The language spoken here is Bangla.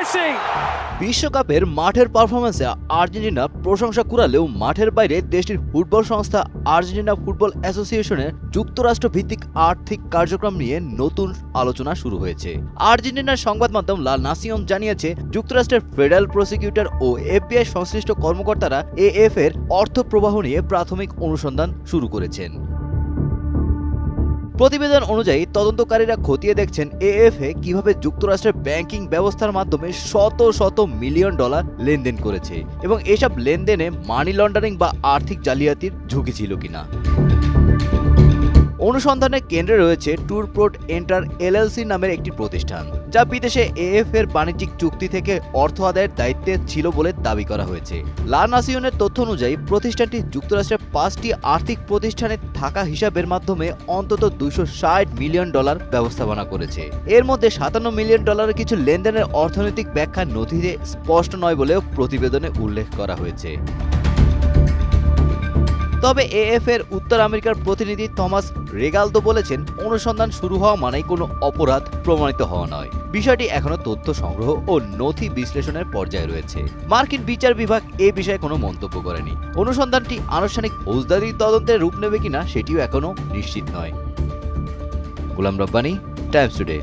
Messi! বিশ্বকাপের মাঠের পারফরম্যান্সে আর্জেন্টিনা প্রশংসা কুড়ালেও মাঠের বাইরে দেশটির ফুটবল সংস্থা আর্জেন্টিনা ফুটবল অ্যাসোসিয়েশনের যুক্তরাষ্ট্র ভিত্তিক আর্থিক কার্যক্রম নিয়ে নতুন আলোচনা শুরু হয়েছে। আর্জেন্টিনার সংবাদ মাধ্যম লা নাসিওন জানিয়েছে, যুক্তরাষ্ট্রের ফেডারেল প্রসিকিউটর ও এফবিআই সংশ্লিষ্ট কর্মকর্তারা এএফ এর অর্থ প্রবাহ নিয়ে প্রাথমিক অনুসন্ধান শুরু করেছেন। প্রতিবেদন অনুযায়ী তদন্তকারীরা খতিয়ে দেখছেন এএফএ কিভাবে যুক্তরাষ্ট্রের ব্যাংকিং ব্যবস্থার মাধ্যমে শত শত মিলিয়ন ডলার লেনদেন করেছে এবং এসব লেনদেনে মানি লন্ডারিং বা আর্থিক জালিয়াতির ঝুঁকি ছিল কিনা। অনুসন্ধানের কেন্দ্রে রয়েছে ট্যুরপ্রোট এন্টার এলএলসি নামের একটি প্রতিষ্ঠান, যা বিদেশে এএফ এর বাণিজ্যিক চুক্তি থেকে অর্থ আদায়ের দায়িত্বে ছিল বলে দাবি করা হয়েছে। লা নাসিওনের তথ্য অনুযায়ী প্রতিষ্ঠানটি যুক্তরাষ্ট্রের 5টি আর্থিক প্রতিষ্ঠানে থাকা হিসাবের মাধ্যমে অন্তত 260 মিলিয়ন ডলার ব্যবস্থাপনা করেছে। এর মধ্যে 57 মিলিয়ন ডলারের কিছু লেনদেনের অর্থনৈতিক ব্যাখ্যা নথিতে স্পষ্ট নয় বলেও প্রতিবেদনে উল্লেখ করা হয়েছে। তবে এএফ এর উত্তর আমেরিকার প্রতিনিধি থমাস রেগালদো বলেছেন, অনুসন্ধান শুরু হওয়া মানেই কোনো অপরাধ প্রমাণিত হওয়া নয়। বিষয়টি এখনো তথ্য সংগ্রহ ও নথি বিশ্লেষণের পর্যায়ে রয়েছে। মার্কিন বিচার বিভাগ এ বিষয়ে কোনো মন্তব্য করেনি। অনুসন্ধানটি আনুষ্ঠানিক ফৌজদারি তদন্তের রূপ নেবে কিনা সেটিও এখনো নিশ্চিত নয়। Golam Rabbani, Times today.